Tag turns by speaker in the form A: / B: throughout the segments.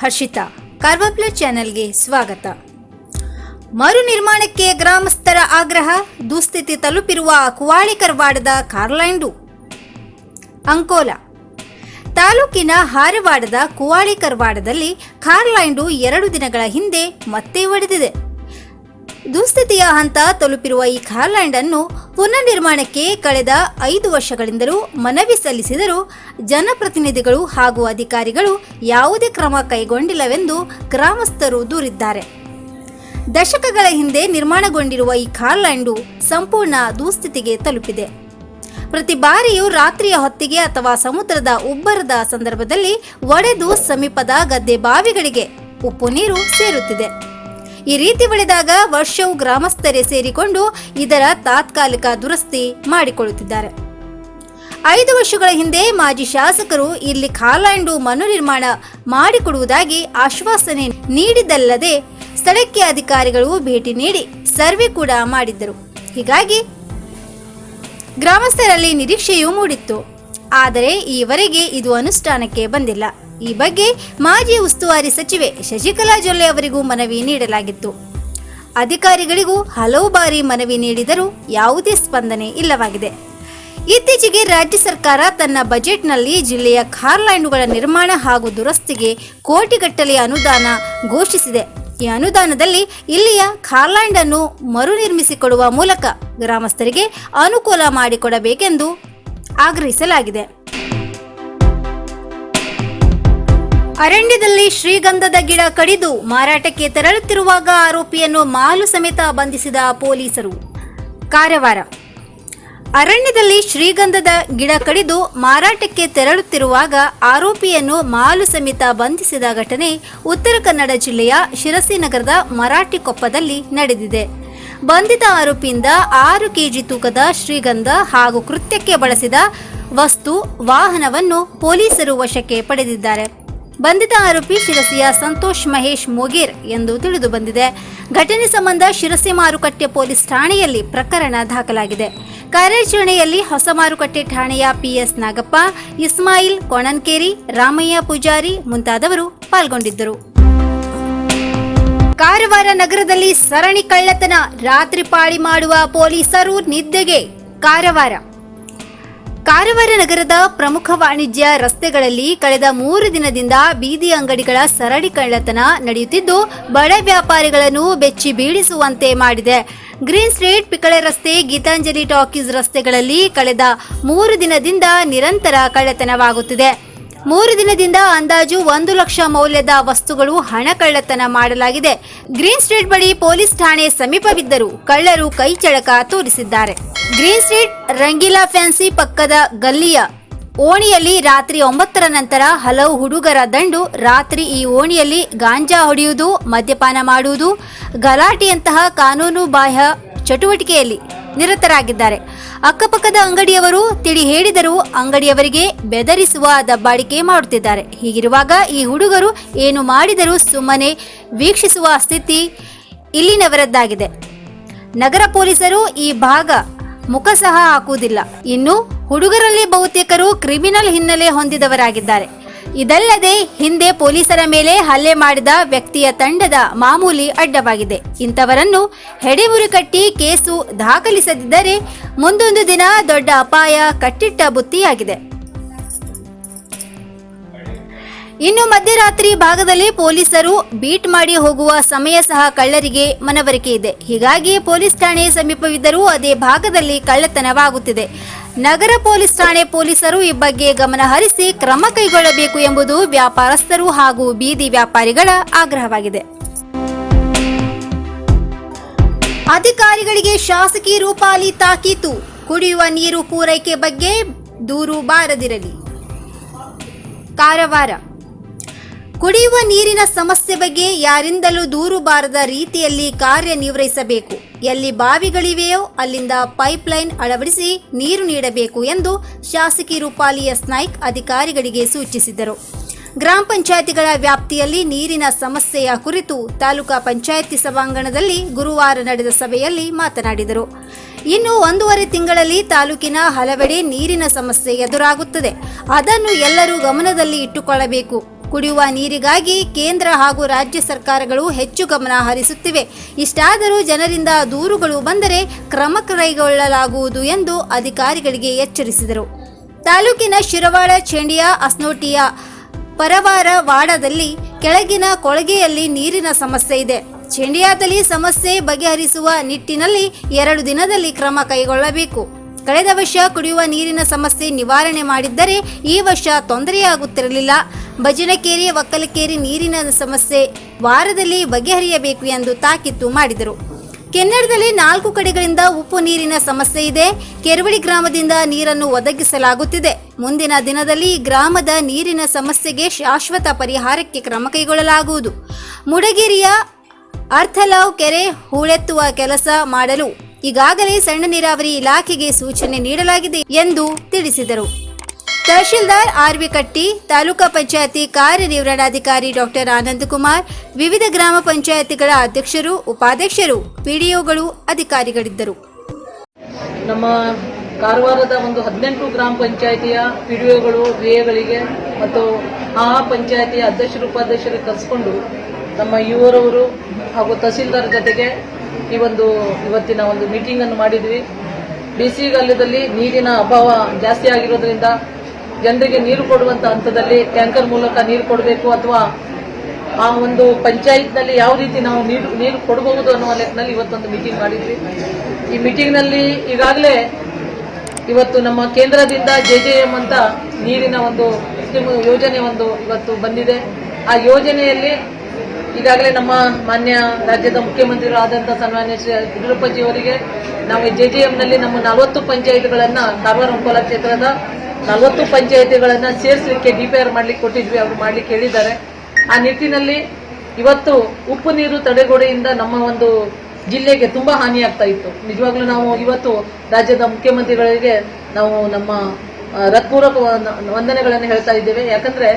A: Harshita. Karwa plus ಚಾನೆಲ್ಗೆ ಸ್ವಾಗತ. ಮರು ನಿರ್ಮಾಣಕ್ಕೆ ಗ್ರಾಮಸ್ಥರ ಆಗ್ರಹ. ದುಸ್ಥಿತಿ ತಲುಪಿರುವ ಕುವಾಳಿ ಕರ್ವಾಡದ ಕಾರ್ಲ್ಯಾಂಡು. ಅಂಕೋಲಾ ತಾಲೂಕಿನ ಹಾರವಾಡದ ಕುವಾಳಿ ಕರ್ವಾಡದಲ್ಲಿ ಕಾರ್ಲ್ಯಾಂಡು 2 ದಿನಗಳ ಹಿಂದೆ ಮತ್ತೆ ಒಡೆದಿದೆ. ದುಸ್ಥಿತಿಯ ಹಂತ ತಲುಪಿರುವ ಈ ಕಾರ್ಲ್ಯಾಂಡ್ ಅನ್ನು ಪುನರ್ನಿರ್ಮಾಣಕ್ಕೆ ಕಳೆದ 5 ವರ್ಷಗಳಿಂದಲೂ ಮನವಿ ಸಲ್ಲಿಸಿದರೂ ಜನಪ್ರತಿನಿಧಿಗಳು ಹಾಗೂ ಅಧಿಕಾರಿಗಳು ಯಾವುದೇ ಕ್ರಮ ಕೈಗೊಂಡಿಲ್ಲವೆಂದು ಗ್ರಾಮಸ್ಥರು ದೂರಿದ್ದಾರೆ. ದಶಕಗಳ ಹಿಂದೆ ನಿರ್ಮಾಣಗೊಂಡಿರುವ ಈ ಕಾರ್ಲ್ಯಾಂಡು ಸಂಪೂರ್ಣ ದುಸ್ಥಿತಿಗೆ ತಲುಪಿದೆ. ಪ್ರತಿ ಬಾರಿಯೂ ರಾತ್ರಿಯ ಹೊತ್ತಿಗೆ ಅಥವಾ ಸಮುದ್ರದ ಉಬ್ಬರದ ಸಂದರ್ಭದಲ್ಲಿ ಒಡೆದು ಸಮೀಪದ ಗದ್ದೆ ಬಾವಿಗಳಿಗೆ ಉಪ್ಪು ನೀರು ಸೇರುತ್ತಿದೆ. ಈ ರೀತಿ ಒಡೆದಾಗ ವರ್ಷವೂ ಗ್ರಾಮಸ್ಥರೇ ಸೇರಿಕೊಂಡು ಇದರ ತಾತ್ಕಾಲಿಕ ದುರಸ್ತಿ ಮಾಡಿಕೊಳ್ಳುತ್ತಿದ್ದಾರೆ. 5 ವರ್ಷಗಳ ಹಿಂದೆ ಮಾಜಿ ಶಾಸಕರು ಇಲ್ಲಿ ಕಾರ್ಲ್ಯಾಂಡು ಮರು ನಿರ್ಮಾಣ ಮಾಡಿಕೊಡುವುದಾಗಿ ಆಶ್ವಾಸನೆ ನೀಡಿದ್ದಲ್ಲದೆ ಸ್ಥಳಕ್ಕೆ ಅಧಿಕಾರಿಗಳು ಭೇಟಿ ನೀಡಿ ಸರ್ವೆ ಕೂಡ ಮಾಡಿದ್ದರು. ಹೀಗಾಗಿ ಗ್ರಾಮಸ್ಥರಲ್ಲಿ ನಿರೀಕ್ಷೆಯೂ ಮೂಡಿತ್ತು. ಆದರೆ ಈವರೆಗೆ ಇದು ಅನುಷ್ಠಾನಕ್ಕೆ ಬಂದಿಲ್ಲ. ಈ ಬಗ್ಗೆ ಮಾಜಿ ಉಸ್ತುವಾರಿ ಸಚಿವೆ ಶಶಿಕಲಾ ಜೊಲ್ಲೆ ಅವರಿಗೂ ಮನವಿ ನೀಡಲಾಗಿತ್ತು. ಅಧಿಕಾರಿಗಳಿಗೂ ಹಲವು ಬಾರಿ ಮನವಿ ನೀಡಿದರೂ ಯಾವುದೇ ಸ್ಪಂದನೆ ಇಲ್ಲವಾಗಿದೆ. ಇತ್ತೀಚೆಗೆ ರಾಜ್ಯ ಸರ್ಕಾರ ತನ್ನ ಬಜೆಟ್ನಲ್ಲಿ ಜಿಲ್ಲೆಯ ಕಾರ್ಲ್ಯಾಂಡುಗಳ ನಿರ್ಮಾಣ ಹಾಗೂ ದುರಸ್ತಿಗೆ ಕೋಟಿಗಟ್ಟಲೆ ಅನುದಾನ ಘೋಷಿಸಿದೆ. ಈ ಅನುದಾನದಲ್ಲಿ ಇಲ್ಲಿಯ ಕಾರ್ಲ್ಯಾಂಡ್ ಅನ್ನು ಮರು ನಿರ್ಮಿಸಿಕೊಡುವ ಮೂಲಕ ಗ್ರಾಮಸ್ಥರಿಗೆ ಅನುಕೂಲ ಮಾಡಿಕೊಡಬೇಕೆಂದು ಆಗ್ರಹಿಸಲಾಗಿದೆ. ಅರಣ್ಯದಲ್ಲಿ ಶ್ರೀಗಂಧದ ಗಿಡ ಕಡಿದು ಮಾರಾಟಕ್ಕೆ ತೆರಳುತ್ತಿರುವಾಗ ಆರೋಪಿಯನ್ನು ಮಾಲು ಸಮೇತ ಬಂಧಿಸಿದ ಪೊಲೀಸರು. ಕಾರವಾರ ಅರಣ್ಯದಲ್ಲಿ ಶ್ರೀಗಂಧದ ಗಿಡ ಕಡಿದು ಮಾರಾಟಕ್ಕೆ ತೆರಳುತ್ತಿರುವಾಗ ಆರೋಪಿಯನ್ನು ಮಾಲು ಸಮೇತ ಬಂಧಿಸಿದ ಘಟನೆ ಉತ್ತರ ಕನ್ನಡ ಜಿಲ್ಲೆಯ ಶಿರಸಿ ನಗರದ ಮರಾಠಿಕೊಪ್ಪದಲ್ಲಿ ನಡೆದಿದೆ. ಬಂಧಿತ ಆರೋಪಿಯಿಂದ 6 ಕೆಜಿ ತೂಕದ ಶ್ರೀಗಂಧ ಹಾಗೂ ಕೃತ್ಯಕ್ಕೆ ಬಳಸಿದ ವಸ್ತು ವಾಹನವನ್ನು ಪೊಲೀಸರು ವಶಕ್ಕೆ ಪಡೆದಿದ್ದಾರೆ. ಬಂಧಿತ ಆರೋಪಿ ಶಿರಸಿಯ ಸಂತೋಷ್ ಮಹೇಶ್ ಮೊಗೇರ್ ಎಂದು ತಿಳಿದು ಬಂದಿದೆ. ಘಟನೆ ಸಂಬಂಧ ಶಿರಸಿ ಮಾರುಕಟ್ಟೆ ಪೊಲೀಸ್ ಠಾಣೆಯಲ್ಲಿ ಪ್ರಕರಣ ದಾಖಲಾಗಿದೆ. ಕಾರ್ಯಾಚರಣೆಯಲ್ಲಿ ಹೊಸ ಮಾರುಕಟ್ಟೆ ಠಾಣೆಯ ಪಿಎಸ್ ನಾಗಪ್ಪ, ಇಸ್ಮಾಯಿಲ್ ಕೊಣನ್ಕೇರಿ, ರಾಮಯ್ಯ ಪೂಜಾರಿ ಮುಂತಾದವರು ಪಾಲ್ಗೊಂಡಿದ್ದರು. ಕಾರವಾರ ನಗರದಲ್ಲಿ ಸರಣಿ ಕಳ್ಳತನ, ರಾತ್ರಿ ಪಾಳಿ ಮಾಡುವ ಪೊಲೀಸರು ನಿದ್ದೆಗೆ. ಕಾರವಾರ ನಗರದ ಪ್ರಮುಖ ವಾಣಿಜ್ಯ ರಸ್ತೆಗಳಲ್ಲಿ ಕಳೆದ 3 ದಿನದಿಂದ ಬೀದಿ ಅಂಗಡಿಗಳ ಸರಣಿ ಕಳ್ಳತನ ನಡೆಯುತ್ತಿದ್ದು ಬಡ ವ್ಯಾಪಾರಿಗಳನ್ನು ಬೆಚ್ಚಿ ಬೀಳಿಸುವಂತೆ ಮಾಡಿದೆ. ಗ್ರೀನ್ ಸ್ಟ್ರೀಟ್, ಪಿಕಳೆ ರಸ್ತೆ, ಗೀತಾಂಜಲಿ ಟಾಕೀಸ್ ರಸ್ತೆಗಳಲ್ಲಿ ಕಳೆದ 3 ದಿನದಿಂದ ನಿರಂತರ ಕಳ್ಳತನವಾಗುತ್ತಿದೆ. 3 ದಿನದಿಂದ ಅಂದಾಜು 1 ಲಕ್ಷ ಮೌಲ್ಯದ ವಸ್ತುಗಳು ಹಣ ಕಳ್ಳತನ ಮಾಡಲಾಗಿದೆ. ಗ್ರೀನ್ ಸ್ಟ್ರೀಟ್ ಬಳಿ ಪೊಲೀಸ್ ಠಾಣೆ ಸಮೀಪವಿದ್ದರೂ ಕಳ್ಳರು ಕೈ ಚಳಕ ತೋರಿಸಿದ್ದಾರೆ. ಗ್ರೀನ್ ಸ್ಟ್ರೀಟ್ ರಂಗೀಲಾ ಫ್ಯಾನ್ಸಿ ಪಕ್ಕದ ಗಲ್ಲಿಯ ಓಣಿಯಲ್ಲಿ ರಾತ್ರಿ 9ರ ನಂತರ ಹಲವು ಹುಡುಗರ ದಂಡು ರಾತ್ರಿ ಈ ಓಣಿಯಲ್ಲಿ ಗಾಂಜಾ ಹೊಡೆಯುವುದು, ಮದ್ಯಪಾನ ಮಾಡುವುದು, ಗಲಾಟೆಯಂತಹ ಕಾನೂನು ಬಾಹ್ಯ ಚಟುವಟಿಕೆಯಲ್ಲಿ ನಿರತರಾಗಿದ್ದಾರೆ. ಅಕ್ಕಪಕ್ಕದ ಅಂಗಡಿಯವರು ತಿಳಿ ಹೇಳಿದರೂ ಅಂಗಡಿಯವರಿಗೆ ಬೆದರಿಸುವ ದಬ್ಬಾಳಿಕೆ ಮಾಡುತ್ತಿದ್ದಾರೆ. ಹೀಗಿರುವಾಗ ಈ ಹುಡುಗರು ಏನು ಮಾಡಿದರೂ ಸುಮ್ಮನೆ ವೀಕ್ಷಿಸುವ ಸ್ಥಿತಿ ಇಲ್ಲಿನವರದ್ದಾಗಿದೆ. ನಗರ ಪೊಲೀಸರು ಈ ಭಾಗ ಮುಖ ಸಹ ಹಾಕುವುದಿಲ್ಲ. ಇನ್ನು ಹುಡುಗರಲ್ಲಿ ಬಹುತೇಕರು ಕ್ರಿಮಿನಲ್ ಹಿನ್ನೆಲೆ ಹೊಂದಿದವರಾಗಿದ್ದಾರೆ. ಇದಲ್ಲದೆ ಹಿಂದೆ ಪೊಲೀಸರ ಮೇಲೆ ಹಲ್ಲೆ ಮಾಡಿದ ವ್ಯಕ್ತಿಯ ತಂಡದ ಮಾಮೂಲಿ ಅಡ್ಡವಾಗಿದೆ. ಇಂಥವರನ್ನು ಹೆಡೆಮುರಿ ಕಟ್ಟಿ ಕೇಸು ದಾಖಲಿಸದಿದ್ದರೆ ಮುಂದೊಂದು ದಿನ ದೊಡ್ಡ ಅಪಾಯ ಕಟ್ಟಿಟ್ಟ ಬುತ್ತಿಯಾಗಿದೆ. ಇನ್ನು ಮಧ್ಯರಾತ್ರಿ ಭಾಗದಲ್ಲಿ ಪೊಲೀಸರು ಬೀಟ್ ಮಾಡಿ ಹೋಗುವ ಸಮಯ ಸಹ ಕಳ್ಳರಿಗೆ ಮನವರಿಕೆ ಇದೆ. ಹೀಗಾಗಿ ಪೊಲೀಸ್ ಠಾಣೆ ಸಮೀಪವಿದ್ದರೂ ಅದೇ ಭಾಗದಲ್ಲಿ ಕಳ್ಳತನವಾಗುತ್ತಿದೆ. ನಗರ ಪೊಲೀಸ್ ಠಾಣೆ ಪೊಲೀಸರು ಈ ಬಗ್ಗೆ ಗಮನ ಹರಿಸಿ ಕ್ರಮ ಕೈಗೊಳ್ಳಬೇಕು ಎಂಬುದು ವ್ಯಾಪಾರಸ್ಥರು ಹಾಗೂ ಬೀದಿ ವ್ಯಾಪಾರಿಗಳ ಆಗ್ರಹವಾಗಿದೆ. ಅಧಿಕಾರಿಗಳಿಗೆ ಶಾಸಕಿ ರೂಪಾಲಿ ತಾಕೀತು. ಕುಡಿಯುವ ನೀರು ಪೂರೈಕೆ ಬಗ್ಗೆ ದೂರು ಬಾರದಿರಲಿ. ಕಾರವಾರ ಕುಡಿಯುವ ನೀರಿನ ಸಮಸ್ಯೆ ಬಗ್ಗೆ ಯಾರಿಂದಲೂ ದೂರು ಬಾರದ ರೀತಿಯಲ್ಲಿ ಕಾರ್ಯನಿರ್ವಹಿಸಬೇಕು. ಎಲ್ಲಿ ಬಾವಿಗಳಿವೆಯೋ ಅಲ್ಲಿಂದ ಪೈಪ್ಲೈನ್ ಅಳವಡಿಸಿ ನೀರು ನೀಡಬೇಕು ಎಂದು ಶಾಸಕಿ ರೂಪಾಲಿ ಎಸ್ ನಾಯ್ಕ್ ಅಧಿಕಾರಿಗಳಿಗೆ ಸೂಚಿಸಿದರು. ಗ್ರಾಮ ಪಂಚಾಯಿತಿಗಳ ವ್ಯಾಪ್ತಿಯಲ್ಲಿ ನೀರಿನ ಸಮಸ್ಯೆಯ ಕುರಿತು ತಾಲೂಕಾ ಪಂಚಾಯಿತಿ ಸಭಾಂಗಣದಲ್ಲಿ ಗುರುವಾರ ನಡೆದ ಸಭೆಯಲ್ಲಿ ಮಾತನಾಡಿದರು. ಇನ್ನು 1.5 ತಿಂಗಳಲ್ಲಿ ತಾಲೂಕಿನ ಹಲವೆಡೆ ನೀರಿನ ಸಮಸ್ಯೆ ಎದುರಾಗುತ್ತದೆ. ಅದನ್ನು ಎಲ್ಲರೂ ಗಮನದಲ್ಲಿ ಇಟ್ಟುಕೊಳ್ಳಬೇಕು. ಕುಡಿಯುವ ನೀರಿಗಾಗಿ ಕೇಂದ್ರ ಹಾಗೂ ರಾಜ್ಯ ಸರ್ಕಾರಗಳು ಹೆಚ್ಚು ಗಮನ ಹರಿಸುತ್ತಿವೆ. ಇಷ್ಟಾದರೂ ಜನರಿಂದ ದೂರುಗಳು ಬಂದರೆ ಕ್ರಮ ಕೈಗೊಳ್ಳಲಾಗುವುದು ಎಂದು ಅಧಿಕಾರಿಗಳಿಗೆ ಎಚ್ಚರಿಸಿದರು. ತಾಲೂಕಿನ ಶಿರವಾಡ, ಚೇಂಡಿಯ, ಅಸ್ನೋಟಿಯ, ಪರವಾರ ವಾಡದಲ್ಲಿ ಕೆಳಗಿನ ಕೊಳಗೆಯಲ್ಲಿ ನೀರಿನ ಸಮಸ್ಯೆ ಇದೆ. ಚೇಂಡಿಯಾದಲ್ಲಿ ಸಮಸ್ಯೆ ಬಗೆಹರಿಸುವ ನಿಟ್ಟಿನಲ್ಲಿ 2 ದಿನದಲ್ಲಿ ಕ್ರಮ ಕೈಗೊಳ್ಳಬೇಕು. ಕಳೆದ ವರ್ಷ ಕುಡಿಯುವ ನೀರಿನ ಸಮಸ್ಯೆ ನಿವಾರಣೆ ಮಾಡಿದ್ದರೆ ಈ ವರ್ಷ ತೊಂದರೆಯಾಗುತ್ತಿರಲಿಲ್ಲ. ಭಜನಕೇರಿ, ಒಕ್ಕಲಕೇರಿ ನೀರಿನ ಸಮಸ್ಯೆ ವಾರದಲ್ಲಿ ಬಗೆಹರಿಯಬೇಕು ಎಂದು ತಾಕೀತು ಮಾಡಿದರು. ಕೆನ್ನಡದಲ್ಲಿ 4 ಕಡೆಗಳಿಂದ ಉಪ್ಪು ನೀರಿನ ಸಮಸ್ಯೆ ಇದೆ. ಕೆರವಡಿ ಗ್ರಾಮದಿಂದ ನೀರನ್ನು ಒದಗಿಸಲಾಗುತ್ತಿದೆ. ಮುಂದಿನ ದಿನದಲ್ಲಿ ಗ್ರಾಮದ ನೀರಿನ ಸಮಸ್ಯೆಗೆ ಶಾಶ್ವತ ಪರಿಹಾರಕ್ಕೆ ಕ್ರಮ ಕೈಗೊಳ್ಳಲಾಗುವುದು. ಮುಡಗೇರಿಯ ಅರ್ಥಲಾವ್ ಕೆರೆ ಹೂಳೆತ್ತುವ ಕೆಲಸ ಮಾಡಲು ಈಗಾಗಲೇ ಸಣ್ಣ ನೀರಾವರಿ ಇಲಾಖೆಗೆ ಸೂಚನೆ ನೀಡಲಾಗಿದೆ ಎಂದು ತಿಳಿಸಿದರು. ತಹಶೀಲ್ದಾರ್ ಆರ್.ವಿ. ಕಟ್ಟಿ, ತಾಲೂಕಾ ಪಂಚಾಯತಿ ಕಾರ್ಯನಿರ್ವಹಣಾಧಿಕಾರಿ ಡಾಕ್ಟರ್ ಆನಂದಕುಮಾರ್, ವಿವಿಧ ಗ್ರಾಮ ಪಂಚಾಯತಿಗಳ ಅಧ್ಯಕ್ಷರು, ಉಪಾಧ್ಯಕ್ಷರು, ಪಿಡಿಒಗಳು, ಅಧಿಕಾರಿಗಳಿದ್ದರು.
B: ನಮ್ಮ ಕಾರವಾರದ 18 ಗ್ರಾಮ ಪಂಚಾಯತಿಯ ಪಿಡಿಒಗಳು, ವಿಎಗಳಿಗೆ ಮತ್ತು ಆ ಪಂಚಾಯತಿಯ ಅಧ್ಯಕ್ಷರು, ಉಪಾಧ್ಯಕ್ಷರು ಕರೆಸಿಕೊಂಡು ನಮ್ಮ ಯುವರವರು ಹಾಗೂ ತಹಸೀಲ್ದಾರ್ ಜೊತೆಗೆ ಇವತ್ತಿನ ಒಂದು ಮೀಟಿಂಗ್ ಅನ್ನು ಮಾಡಿದ್ವಿ. ಬೇಸಿಗೆಗಾಲದಲ್ಲಿ ನೀರಿನ ಅಭಾವ ಜಾಸ್ತಿ ಆಗಿರೋದ್ರಿಂದ ಜನರಿಗೆ ನೀರು ಕೊಡುವಂತ ಹಂತದಲ್ಲಿ ಟ್ಯಾಂಕರ್ ಮೂಲಕ ನೀರು ಕೊಡಬೇಕು ಅಥವಾ ಆ ಒಂದು ಪಂಚಾಯತ್ನಲ್ಲಿ ಯಾವ ರೀತಿ ನಾವು ನೀರು ಕೊಡಬಹುದು ಅನ್ನುವ ಲೆಕ್ಕದಲ್ಲಿ ಇವತ್ತೊಂದು ಮೀಟಿಂಗ್ ಮಾಡಿದ್ವಿ. ಈ ಮೀಟಿಂಗ್ನಲ್ಲಿ ಈಗಾಗಲೇ ಇವತ್ತು ನಮ್ಮ ಕೇಂದ್ರದಿಂದ JJM ಅಂತ ನೀರಿನ ಒಂದು ಸ್ಕೀಮ್ ಯೋಜನೆ ಇವತ್ತು ಬಂದಿದೆ. ಆ ಯೋಜನೆಯಲ್ಲಿ ಈಗಾಗಲೇ ನಮ್ಮ ಮಾನ್ಯ ರಾಜ್ಯದ ಮುಖ್ಯಮಂತ್ರಿಗಳು ಆದಂತಹ ಸನ್ಮಾನ್ಯ ಶ್ರೀ ಯಡಿಯೂರಪ್ಪಜಿ ಅವರಿಗೆ ನಾವು JJMನಲ್ಲಿ ನಮ್ಮ 40 ಪಂಚಾಯತ್ಗಳನ್ನ ಕಾರವಾರ ಅಂಕೋಲಾ ಕ್ಷೇತ್ರದ 40 ಪಂಚಾಯತಿಗಳನ್ನ ಸೇರಿಸಲಿಕ್ಕೆ DPR ಮಾಡ್ಲಿಕ್ಕೆ ಕೊಟ್ಟಿದ್ವಿ. ಅವರು ಮಾಡ್ಲಿಕ್ಕೆ ಹೇಳಿದ್ದಾರೆ. ಆ ನಿಟ್ಟಿನಲ್ಲಿ ಇವತ್ತು ಉಪ್ಪು ನೀರು ತಡೆಗೋಡೆಯಿಂದ ನಮ್ಮ ಒಂದು ಜಿಲ್ಲೆಗೆ ತುಂಬಾ ಹಾನಿಯಾಗ್ತಾ ಇತ್ತು. ನಿಜವಾಗ್ಲೂ ನಾವು ಇವತ್ತು ರಾಜ್ಯದ ಮುಖ್ಯಮಂತ್ರಿಗಳಿಗೆ ನಾವು ನಮ್ಮ ಹೃತ್ಪೂರ್ವಕ ವಂದನೆಗಳನ್ನು ಹೇಳ್ತಾ ಇದ್ದೇವೆ. ಯಾಕಂದ್ರೆ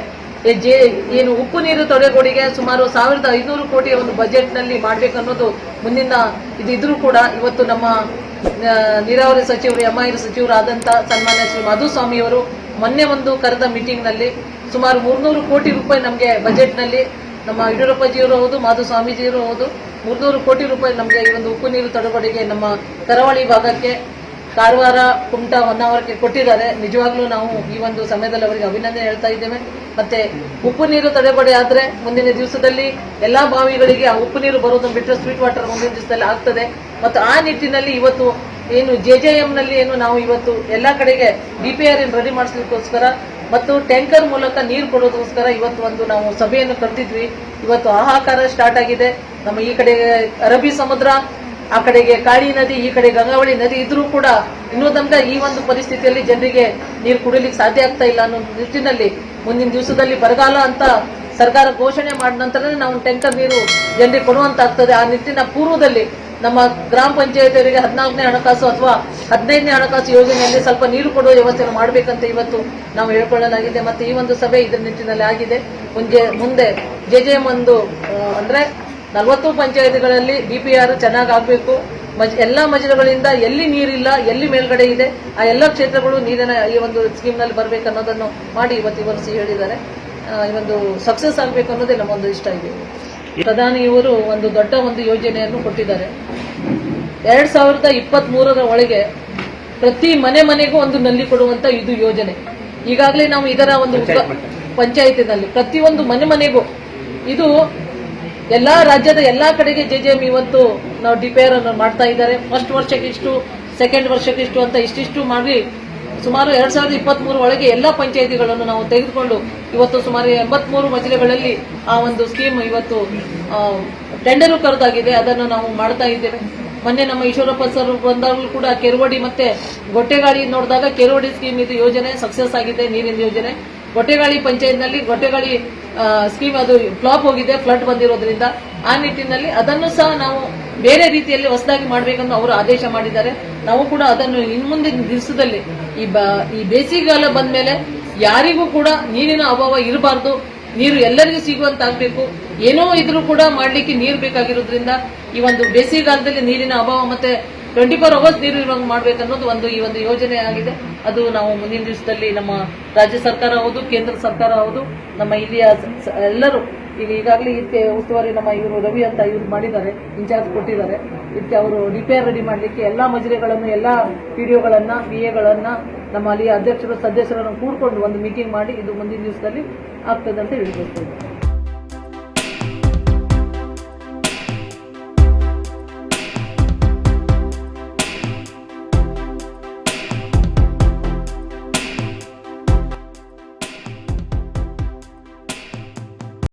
B: ಏನು ಉಪ್ಪು ನೀರು ತಡೆಗೋಡೆಗೆ ಸುಮಾರು 1500 ಕೋಟಿಯ ಒಂದು ಬಜೆಟ್ ನಲ್ಲಿ ಮಾಡ್ಬೇಕನ್ನೋದು ಮುಂದಿನ ಇದ್ರೂ ಕೂಡ ಇವತ್ತು ನಮ್ಮ ನೀರಾವರಿ ಸಚಿವರು, MIR ಸಚಿವರಾದಂತಹ ಸನ್ಮಾನ್ಯ ಶ್ರೀ ಮಾಧುಸ್ವಾಮಿ ಅವರು ಮೊನ್ನೆ ಕರೆದ ಮೀಟಿಂಗ್ ನಲ್ಲಿ ಸುಮಾರು 300 ಕೋಟಿ ರೂಪಾಯಿ ನಮಗೆ ಬಜೆಟ್ ನಲ್ಲಿ ನಮ್ಮ ಯಡಿಯೂರಪ್ಪಜಿಯವರು ಹೌದು, ಮಾಧುಸ್ವಾಮೀಜಿಯವರು ಹೌದು, 300 ಕೋಟಿ ರೂಪಾಯಿ ನಮಗೆ ಈ ಒಂದು ಉಪ್ಪು ನೀರು ತಡೆಗೋಡೆಗೆ ನಮ್ಮ ಕರಾವಳಿ ಭಾಗಕ್ಕೆ ಕಾರವಾರ, ಕುಮಟಾ, ಹೊನ್ನಾವರಕ್ಕೆ ಕೊಟ್ಟಿದ್ದಾರೆ. ನಿಜವಾಗ್ಲೂ ನಾವು ಈ ಒಂದು ಸಮಯದಲ್ಲಿ ಅವರಿಗೆ ಅಭಿನಂದನೆ ಹೇಳ್ತಾ ಇದ್ದೇವೆ. ಮತ್ತೆ ಉಪ್ಪು ನೀರು ತಡೆಗೋಡೆ ಆದ್ರೆ ಮುಂದಿನ ದಿವಸದಲ್ಲಿ ಎಲ್ಲಾ ಬಾವಿಗಳಿಗೆ ಆ ಉಪ್ಪು ನೀರು ಬರೋದನ್ನು ಬಿಟ್ಟರೆ ಸ್ವೀಟ್ ವಾಟರ್ ಮುಂದಿನ ದಿವಸದಲ್ಲಿ ಆಗ್ತದೆ. ಮತ್ತು ಆ ನಿಟ್ಟಿನಲ್ಲಿ ಇವತ್ತು ಏನು JJMನಲ್ಲಿ ಏನು ನಾವು ಇವತ್ತು ಎಲ್ಲಾ ಕಡೆಗೆ DPR ರೆಡಿ ಮಾಡಿಸ್ಲಿಕ್ಕೋಸ್ಕರ ಮತ್ತು ಟ್ಯಾಂಕರ್ ಮೂಲಕ ನೀರು ಕೊಡೋದಕ್ಕೋಸ್ಕರ ಇವತ್ತು ನಾವು ಸಭೆಯನ್ನು ಕರೆದಿದ್ವಿ. ಇವತ್ತು ಹಾಹಾಕಾರ ಸ್ಟಾರ್ಟ್ ಆಗಿದೆ. ನಮ್ಮ ಈ ಕಡೆ ಅರಬ್ಬಿ ಸಮುದ್ರ, ಆ ಕಡೆಗೆ ಕಾಳಿ ನದಿ, ಈ ಕಡೆ ಗಂಗಾವಳಿ ನದಿ ಇದ್ರೂ ಕೂಡ ಇನ್ನೂ ತನಕ ಈ ಒಂದು ಪರಿಸ್ಥಿತಿಯಲ್ಲಿ ಜನರಿಗೆ ನೀರು ಕುಡಿಲಿಕ್ಕೆ ಸಾಧ್ಯ ಆಗ್ತಾ ಇಲ್ಲ ಅನ್ನೋ ನಿಟ್ಟಿನಲ್ಲಿ ಮುಂದಿನ ದಿವಸದಲ್ಲಿ ಬರಗಾಲ ಅಂತ ಸರ್ಕಾರ ಘೋಷಣೆ ಮಾಡಿದ ನಂತರ ನಾವು ಟ್ಯಾಂಕರ್ ನೀರು ಜನರಿಗೆ ಕೊಡುವಂತಾಗ್ತದೆ. ಆ ನಿಟ್ಟಿನ ಪೂರ್ವದಲ್ಲಿ ನಮ್ಮ ಗ್ರಾಮ ಪಂಚಾಯತಿಯವರಿಗೆ 14ನೇ ಹಣಕಾಸು ಅಥವಾ 15ನೇ ಹಣಕಾಸು ಯೋಜನೆಯಲ್ಲಿ ಸ್ವಲ್ಪ ನೀರು ಕೊಡುವ ವ್ಯವಸ್ಥೆಯನ್ನು ಮಾಡಬೇಕಂತ ಇವತ್ತು ನಾವು ಹೇಳ್ಕೊಳ್ಳಲಾಗಿದೆ. ಮತ್ತೆ ಈ ಒಂದು ಸಭೆ ಇದರ ನಿಟ್ಟಿನಲ್ಲಿ ಆಗಿದೆ. ಮುಂದೆ JJM ಅಂದ್ರೆ 40 ಪಂಚಾಯತಿಗಳಲ್ಲಿ DPR ಚೆನ್ನಾಗಿ ಆಗಬೇಕು. ಎಲ್ಲ ಮಜಲುಗಳಿಂದ ಎಲ್ಲಿ ನೀರಿಲ್ಲ, ಎಲ್ಲಿ ಮೇಲ್ಗಡೆ ಇದೆ, ಆ ಎಲ್ಲ ಕ್ಷೇತ್ರಗಳು ನೀರಿನ ಈ ಒಂದು ಸ್ಕೀಮ್ನಲ್ಲಿ ಬರಬೇಕನ್ನೋದನ್ನು ಮಾಡಿ ಇವತ್ತು ಇವರು ಹೇಳಿದ್ದಾರೆ. ಈ ಒಂದು ಸಕ್ಸಸ್ ಆಗಬೇಕು ಅನ್ನೋದೇ ನಮ್ಮೊಂದು ಇಷ್ಟ ಇದೆ. ಪ್ರಧಾನಿಯವರು ಒಂದು ದೊಡ್ಡ ಒಂದು ಯೋಜನೆಯನ್ನು ಕೊಟ್ಟಿದ್ದಾರೆ. 2023ರ ಒಳಗೆ ಪ್ರತಿ ಮನೆಗೂ ಒಂದು ನಲ್ಲಿ ಕೊಡುವಂತ ಇದು ಯೋಜನೆ. ಈಗಾಗಲೇ ನಾವು ಇದರ ಒಂದು ಪಂಚಾಯತಿನಲ್ಲಿ ಪ್ರತಿಯೊಂದು ಮನೆಗೂ ಇದು ಎಲ್ಲಾ ರಾಜ್ಯದ ಎಲ್ಲಾ ಕಡೆಗೆ JJM ಇವತ್ತು ನಾವು DPR ಅನ್ನು ಮಾಡ್ತಾ ಇದ್ದಾರೆ. ಫಸ್ಟ್ ವರ್ಷಕ್ಕೆ ಇಷ್ಟು, ಸೆಕೆಂಡ್ ವರ್ಷಕ್ಕೆ ಇಷ್ಟು ಅಂತ ಇಷ್ಟಿಷ್ಟು ಮಾಡಿ ಸುಮಾರು 2023 ಒಳಗೆ ಎಲ್ಲಾ ಪಂಚಾಯತಿಗಳನ್ನು ನಾವು ತೆಗೆದುಕೊಂಡು ಇವತ್ತು ಸುಮಾರು 83 ಮಜಿಲೆಗಳಲ್ಲಿ ಆ ಒಂದು ಸ್ಕೀಮ್ ಇವತ್ತು ಟೆಂಡರ್ ಕರೆದಾಗಿದೆ. ಅದನ್ನು ನಾವು ಮಾಡ್ತಾ ಇದ್ದೇವೆ. ಮೊನ್ನೆ ನಮ್ಮ ಈಶ್ವರಪ್ಪ ಸರ್ ಬಂದಾಗಲೂ ಕೂಡ ಕೆರವಡಿ ಮತ್ತೆ ಗೊಟ್ಟೆಗಾಳಿ ನೋಡಿದಾಗ ಕೆರವಡಿ ಸ್ಕೀಮ್ ಇದು ಯೋಜನೆ ಸಕ್ಸಸ್ ಆಗಿದೆ, ನೀರಿನ ಯೋಜನೆ. ಗೊಟ್ಟೆಗಾಳಿ ಪಂಚಾಯತ್ನಲ್ಲಿ ಗೊಟ್ಟೆಗಾಳಿ ಸ್ಕೀಮ್ ಅದು ಫ್ಲಾಪ್ ಹೋಗಿದೆ, ಫ್ಲಡ್ ಬಂದಿರೋದ್ರಿಂದ. ಆ ನಿಟ್ಟಿನಲ್ಲಿ ಅದನ್ನು ಸಹ ನಾವು ಬೇರೆ ರೀತಿಯಲ್ಲಿ ಹೊಸದಾಗಿ ಮಾಡಬೇಕೆಂದು ಅವರು ಆದೇಶ ಮಾಡಿದ್ದಾರೆ. ನಾವು ಕೂಡ ಅದನ್ನು ಇನ್ಮುಂದಿನ ದಿವಸದಲ್ಲಿ ಈ ಬೇಸಿಗೆಗಾಲ ಬಂದ ಮೇಲೆ ಯಾರಿಗೂ ಕೂಡ ನೀರಿನ ಅಭಾವ ಇರಬಾರ್ದು, ನೀರು ಎಲ್ಲರಿಗೂ ಸಿಗುವಂತಾಗಬೇಕು. ಏನೋ ಇದ್ರೂ ಕೂಡ ಮಾಡ್ಲಿಕ್ಕೆ ನೀರು ಬೇಕಾಗಿರೋದ್ರಿಂದ ಈ ಒಂದು ಬೇಸಿಗೆಗಾಲದಲ್ಲಿ ನೀರಿನ ಅಭಾವ ಮತ್ತೆ 24 ಅವರ್ಸ್ ನೀರು ಇರುವಂಗೆ ಮಾಡ್ಬೇಕನ್ನೋದು ಈ ಒಂದು ಯೋಜನೆ ಆಗಿದೆ. ಅದು ನಾವು ಮುಂದಿನ ದಿವಸದಲ್ಲಿ ನಮ್ಮ ರಾಜ್ಯ ಸರ್ಕಾರ ಹೌದು, ಕೇಂದ್ರ ಸರ್ಕಾರ ಹೌದು, ನಮ್ಮ ಇಲ್ಲಿಯ ಎಲ್ಲರೂ ಈಗ ಈಗಾಗಲೇ ಇದಕ್ಕೆ ಉಸ್ತುವಾರಿ ನಮ್ಮ ಇವರು ರವಿ ಅಂತ ಇವ್ರು ಮಾಡಿದ್ದಾರೆ, ಇನ್ಚಾರ್ಜ್ ಕೊಟ್ಟಿದ್ದಾರೆ. ಇದಕ್ಕೆ ಅವರು ಡಿಪಿಆರ್ ರೆಡಿ ಮಾಡಲಿಕ್ಕೆ ಎಲ್ಲ ಮಜಿರೆಗಳನ್ನು, ಎಲ್ಲ ಪಿಡಿಒಗಳನ್ನ, ಬಿಎಗಳನ್ನ, ನಮ್ಮ ಅಲ್ಲಿಯ ಅಧ್ಯಕ್ಷರು ಸದಸ್ಯರನ್ನು ಕೂಡ್ಕೊಂಡು ಒಂದು ಮೀಟಿಂಗ್ ಮಾಡಿ ಇದು ಮುಂದಿನ ದಿವಸದಲ್ಲಿ ಆಗ್ತದೆ ಅಂತ ಹೇಳ್ಬೇಕು.